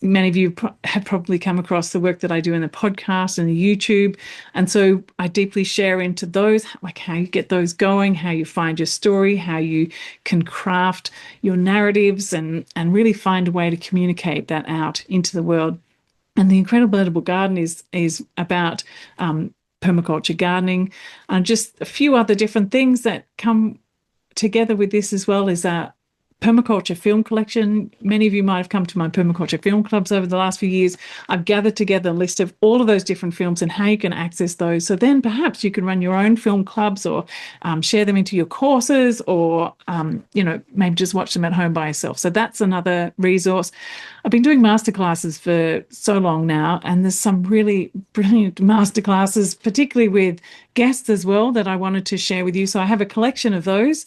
Many of you have probably come across the work that I do in the podcast and the YouTube. And so I deeply share into those, like how you get those going, how you find your story, how you can craft your narratives and really find a way to communicate that out into the world. And the Incredible Edible Garden is about permaculture gardening, and just a few other different things that come together with this as well is a permaculture film collection. Many of you might have come to my permaculture film clubs over the last few years. I've gathered together a list of all of those different films and how you can access those. So then perhaps you can run your own film clubs, or share them into your courses, or maybe just watch them at home by yourself. So that's another resource. I've been doing masterclasses for so long now, and there's some really brilliant masterclasses, particularly with guests as well, that I wanted to share with you. So I have a collection of those.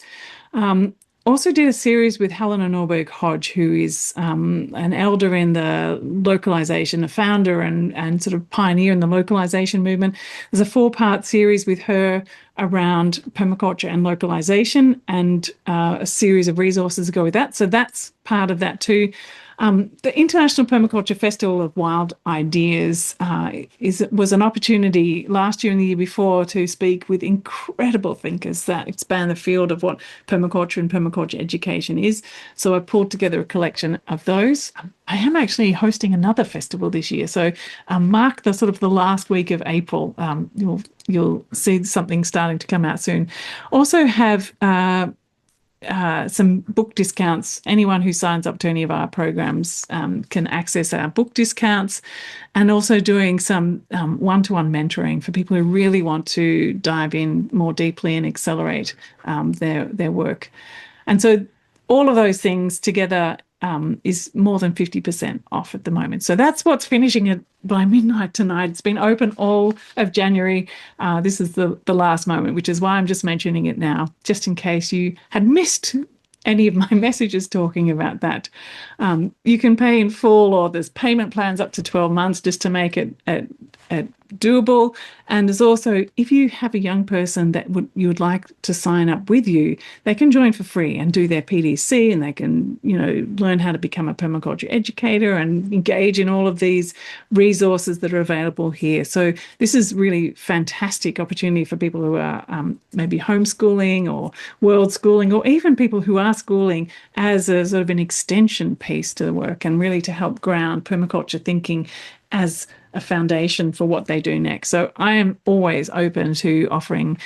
Also did a series with Helena Norberg Hodge, who is an elder in the localization, a founder and sort of pioneer in the localization movement. There's a 4-part series with her around permaculture and localization, and a series of resources to go with that. So that's part of that too. The International Permaculture Festival of Wild Ideas was an opportunity last year and the year before to speak with incredible thinkers that expand the field of what permaculture and permaculture education is. So I pulled together a collection of those. I am actually hosting another festival this year, so mark the sort of the last week of April. You'll see something starting to come out soon. Also have some book discounts. Anyone who signs up to any of our programs can access our book discounts, and also doing some one-to-one mentoring for people who really want to dive in more deeply and accelerate their work. And so all of those things together is more than 50% off at the moment. So that's what's finishing it by midnight tonight. It's been open all of January. This is the last moment, which is why I'm just mentioning it now, just in case you had missed any of my messages talking about that. You can pay in full, or there's payment plans up to 12 months just to make it doable. And there's also, if you have a young person that you would like to sign up with you, they can join for free and do their PDC, and they can learn how to become a permaculture educator and engage in all of these resources that are available here. So this is really fantastic opportunity for people who are maybe homeschooling or world schooling, or even people who are schooling as a sort of an extension piece to the work, and really to help ground permaculture thinking as a foundation for what they do next. So I am always open to offering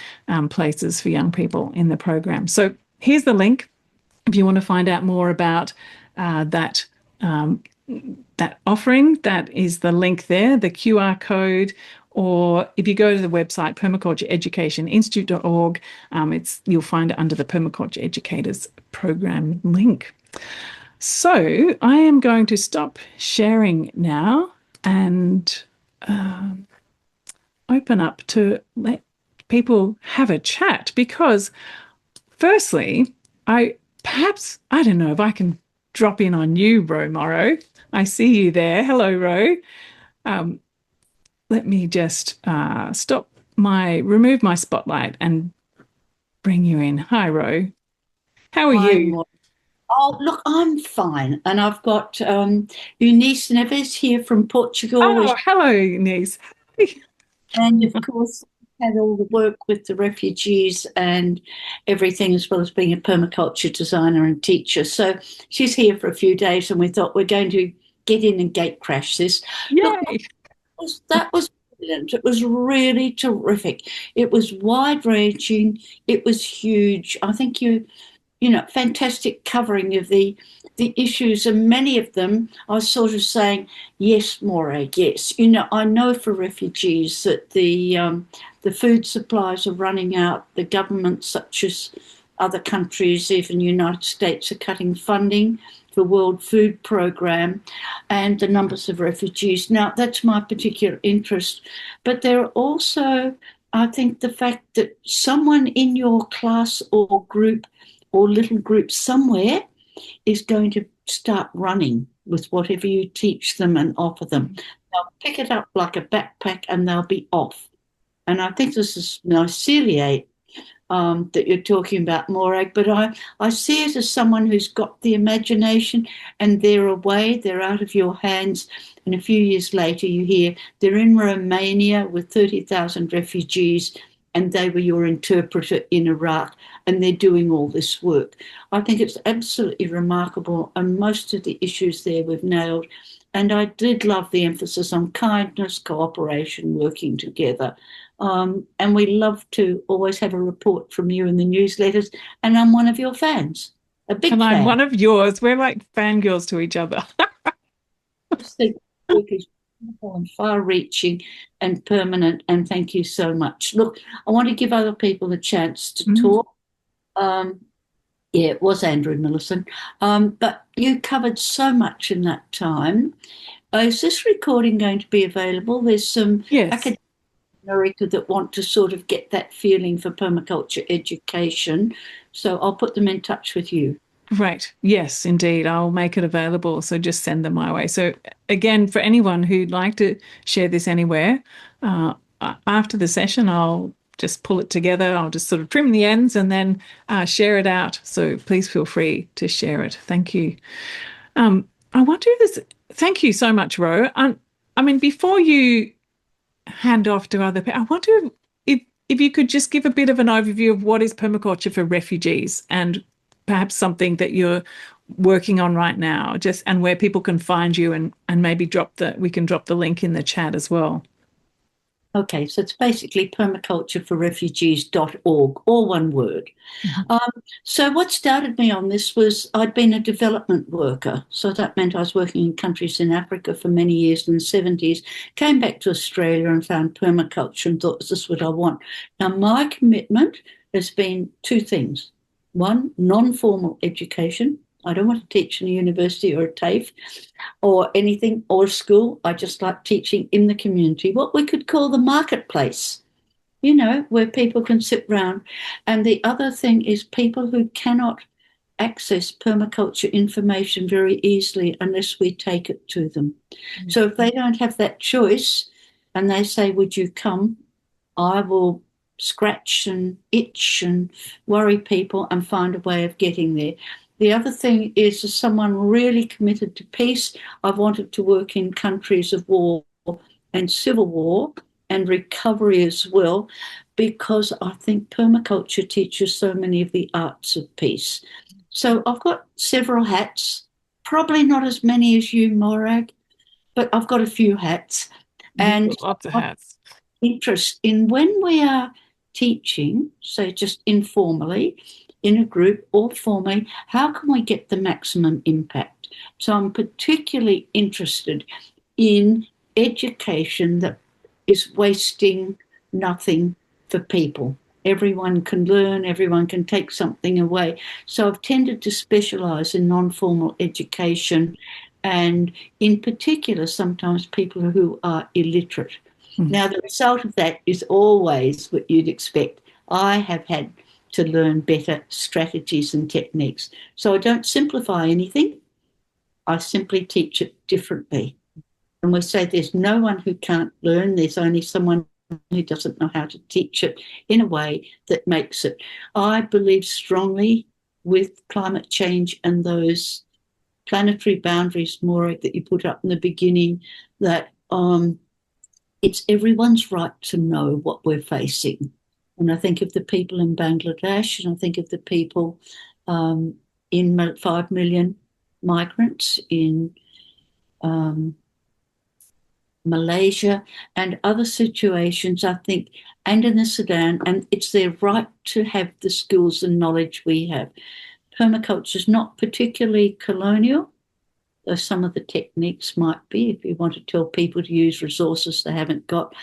places for young people in the program. So here's the link if you want to find out more about that offering. That is the link there, the QR code. Or if you go to the website permacultureeducationinstitute.org, you'll find it under the Permaculture Educators Program link. So I am going to stop sharing now and open up to let people have a chat, because firstly, I don't know if I can drop in on you, Ro Morrow. I see you there. Hello, Ro. Let me just remove my spotlight and bring you in. Hi, Ro. How are you? Oh, look, I'm fine. And I've got Eunice Neves here from Portugal. Oh, hello, Eunice. And of course, had all the work with the refugees and everything, as well as being a permaculture designer and teacher. So she's here for a few days, and we thought we're going to get in and gate crash this. Look, Yay! that was brilliant. It was really terrific. It was wide ranging. It was huge. I think fantastic covering of the issues, and many of them I was sort of saying, yes, Morag, yes. I know for refugees that the food supplies are running out. The governments, such as other countries, even the United States, are cutting funding for World Food Programme and the numbers of refugees. Now, that's my particular interest. But there are also, I think, the fact that someone in your class or group or little group somewhere is going to start running with whatever you teach them and offer them. They'll pick it up like a backpack and they'll be off. And I think this is myceliate that you're talking about, Morag, but I see it as someone who's got the imagination and they're away, they're out of your hands. And a few years later, you hear they're in Romania with 30,000 refugees and they were your interpreter in Iraq and they're doing all this work. I think it's absolutely remarkable. And most of the issues there we've nailed. And I did love the emphasis on kindness, cooperation, working together. And we love to always have a report from you in the newsletters. And I'm one of your fans, a big And I'm fan. one of yours. We're like fangirls to each other. I just think the work is wonderful and far-reaching and permanent. And thank you so much. Look, I want to give other people a chance to talk. Yeah, it was Andrew Millison. But you covered so much in that time. Is this recording going to be available? There's some Yes. academics in America that want to sort of get that feeling for permaculture education. So I'll put them in touch with you. Great. Yes, indeed. I'll make it available. So just send them my way. So, again, for anyone who'd like to share this anywhere, after the session, I'll just pull it together. I'll just sort of trim the ends and then share it out. So please feel free to share it. Thank you. I wonder if there's, thank you so much, Ro. I mean, before you hand off to other people, I wonder if you could just give a bit of an overview of what is permaculture for refugees and perhaps something that you're working on right now, just and where people can find you and maybe we can drop the link in the chat as well. Okay, so it's basically permacultureforrefugees.org, all one word. Mhm. So what started me on this was I'd been a development worker. So that meant I was working in countries in Africa for many years in the 70s, came back to Australia and found permaculture and thought, is this what I want? Now, my commitment has been two things. One, non-formal education. I don't want to teach in a university or a TAFE or anything or school. I just like teaching in the community, what we could call the marketplace, where people can sit round. And the other thing is people who cannot access permaculture information very easily unless we take it to them. So if they don't have that choice and they say, would you come? I will scratch and itch and worry people and find a way of getting there. The other thing is, as someone really committed to peace, I've wanted to work in countries of war and civil war and recovery as well, because I think permaculture teaches so many of the arts of peace. So I've got several hats, probably not as many as you, Morag, but I've got a few hats. You've And got lots of hats. interest in when we are teaching, say just informally, in a group or formally, how can we get the maximum impact? So I'm particularly interested in education that is wasting nothing for people. Everyone can learn, everyone can take something away. So I've tended to specialise in non-formal education and in particular sometimes people who are illiterate. Now, the result of that is always what you'd expect. I have had to learn better strategies and techniques. So I don't simplify anything. I simply teach it differently. And we say there's no one who can't learn. There's only someone who doesn't know how to teach it in a way that makes it. I believe strongly with climate change and those planetary boundaries, Morag, that you put up in the beginning, that it's everyone's right to know what we're facing. And I think of the people in Bangladesh, and I think of the people in 5 million migrants in um, Malaysia, and other situations, I think, and in the Sudan, and it's their right to have the skills and knowledge we have. Permaculture is not particularly colonial, though some of the techniques might be if you want to tell people to use resources they haven't got.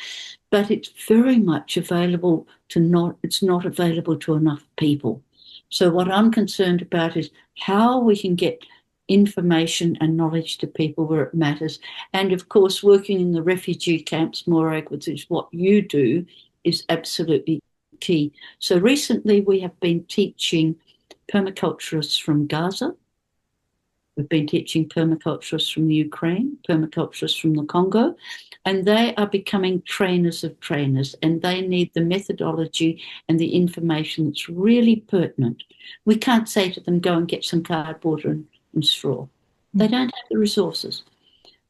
But it's very much available to it's not available to enough people. So what I'm concerned about is how we can get information and knowledge to people where it matters. And of course, working in the refugee camps, Morag, which is what you do, is absolutely key. So recently we have been teaching permaculturists from Gaza. We've been teaching permaculturists from the Ukraine, permaculturists from the Congo, and they are becoming trainers of trainers, and they need the methodology and the information that's really pertinent. We can't say to them, go and get some cardboard and straw. They don't have the resources.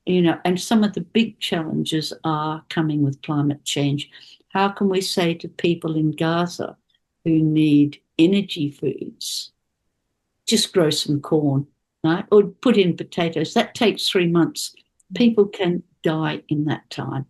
And some of the big challenges are coming with climate change. How can we say to people in Gaza who need energy foods, just grow some corn, right? Or put in potatoes. That takes 3 months. People can die in that time.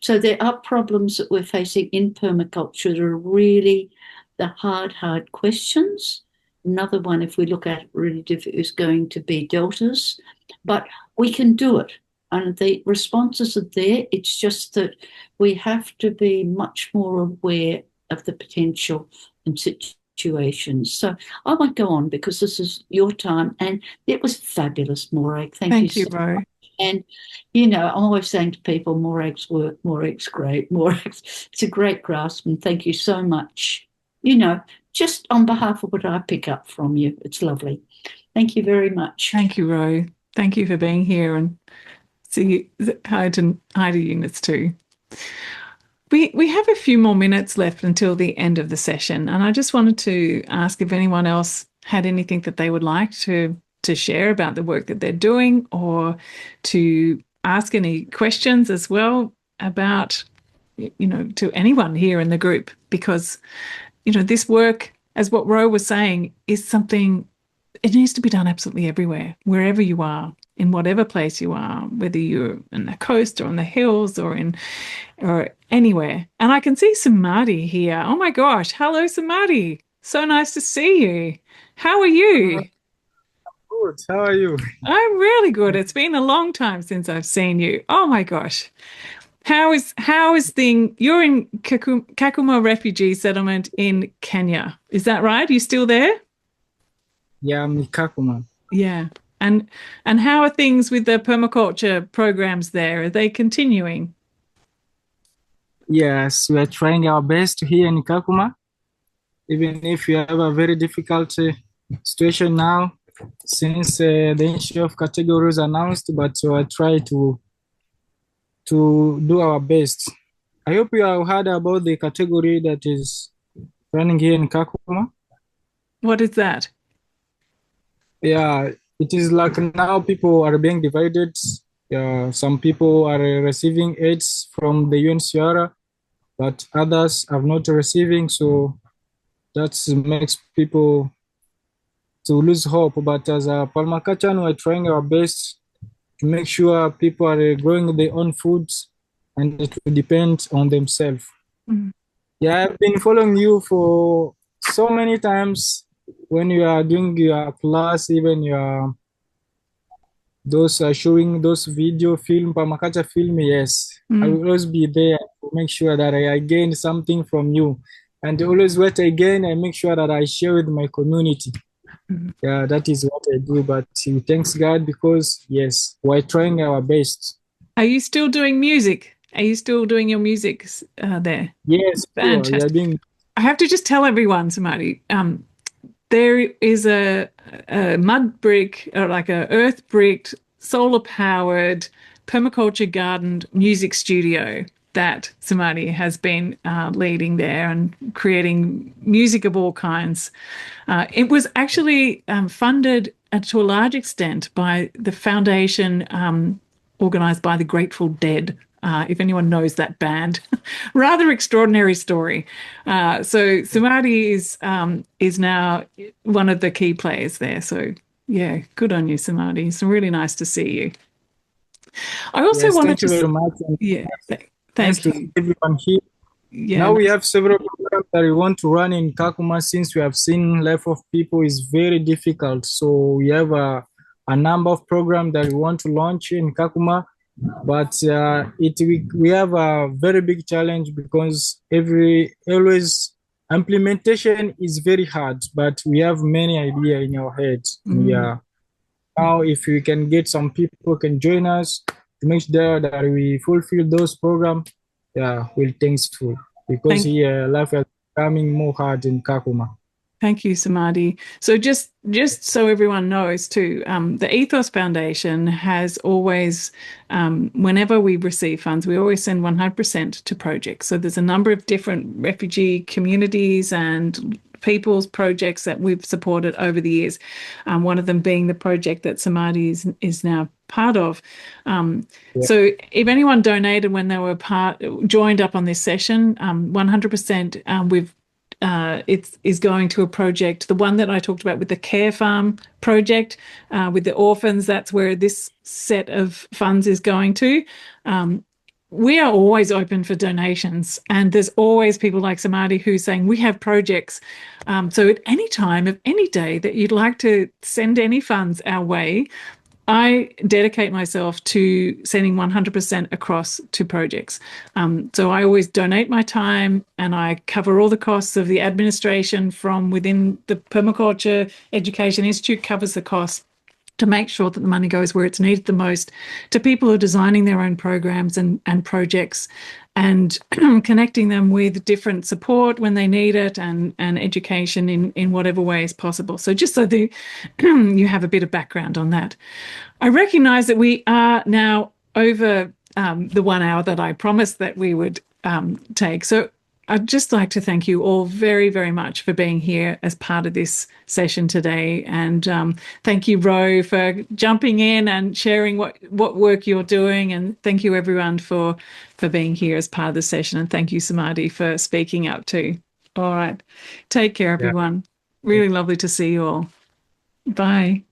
So there are problems that we're facing in permaculture that are really the hard questions. Another one, if we look at it really difficult, is going to be deltas. But we can do it. And the responses are there. It's just that we have to be much more aware of the potential and situations. So I won't go on because this is your time. And it was fabulous, Morag. Thank you Thank you, so Ro. much. And, I'm always saying to people, Morag's work, Morag's great. It's a great grasp. And thank you so much. Just on behalf of what I pick up from you, it's lovely. Thank you very much. Thank you, Ro. Thank you for being here, and see hi to Eunice too. We have a few more minutes left until the end of the session, and I just wanted to ask if anyone else had anything that they would like to share about the work that they're doing, or to ask any questions as well about, to anyone here in the group, because, this work, as what Ro was saying, is something, it needs to be done absolutely everywhere, wherever you are, in whatever place you are, whether you're in the coast or on the hills or anywhere. And I can see Samadhi here. Oh my gosh. Hello, Samadhi. So nice to see you. How are you? Good. How are you? I'm really good. It's been a long time since I've seen you. Oh my gosh. How is thing? You're in Kakuma refugee settlement in Kenya. Is that right? You still there? Yeah, I'm in Kakuma. Yeah. And how are things with the permaculture programs there? Are they continuing? Yes, we are trying our best here in Kakuma, even if we have a very difficult situation now since the issue of categories announced, but we'll try to do our best. I hope you have heard about the category that is running here in Kakuma. What is that? Yeah, it is like now people are being divided. Some people are receiving aids from the UNHCR, but others are not receiving. So that makes people to lose hope. But as a permaculture, we're trying our best to make sure people are growing their own foods and it will depend on themselves. Mm. Yeah, I've been following you for so many times when you are doing your class, even your those showing those video film, permaculture film. Yes, I will always be there to make sure that I gain something from you, and always what I gain, I make sure that I share with my community. Yeah, that is what I do. But thanks God, because yes, we're trying our best. Are you still doing music? Are you still doing your music there? Yes, fantastic. Sure. I have to just tell everyone, Samadhi, there is a mud brick, or like a earth bricked, solar powered, permaculture gardened music studio that Samadhi has been leading there and creating music of all kinds. It was actually funded to a large extent by the foundation organised by the Grateful Dead. If anyone knows that band, rather extraordinary story. So Samadhi is now one of the key players there. So yeah, good on you, Samadhi. It's really nice to see you. I also Yes, wanted thank you to, very much. And yeah, nice thank to see you. everyone here. Yeah, Now we have several programs that we want to run in Kakuma since we have seen life of people is very difficult. So we have a number of programs that we want to launch in Kakuma, but we have a very big challenge because always implementation is very hard, but we have many ideas in our head. Yeah. Now if we can get some people who can join us to make sure that we fulfill those programs, yeah, we'll thankful because thank here life is becoming more hard in Kakuma. Thank you, Samadhi. So just so everyone knows too, the Ethos Foundation has always, whenever we receive funds, we always send 100% to projects. So there's a number of different refugee communities and people's projects that we've supported over the years. One of them being the project that Samadhi is now part of. Yeah. So if anyone donated when they were joined up on this session, 100% we've it is going to a project, the one that I talked about with the care farm project with the orphans. That's where this set of funds is going to. We are always open for donations, and there's always people like Samadhi who's saying we have projects. So at any time of any day that you'd like to send any funds our way, I dedicate myself to sending 100% across to projects. So I always donate my time and I cover all the costs of the administration from within the Permaculture Education Institute covers the cost to make sure that the money goes where it's needed the most to people who are designing their own programs and projects and connecting them with different support when they need it and education in whatever way is possible. So just so you have a bit of background on that. I recognise that we are now over the 1 hour that I promised that we would take. So I'd just like to thank you all very, very much for being here as part of this session today. And thank you, Ro, for jumping in and sharing what work you're doing. And thank you, everyone, for being here as part of the session. And thank you, Samadhi, for speaking up too. All right. Take care, everyone. Really lovely to see you all. Bye.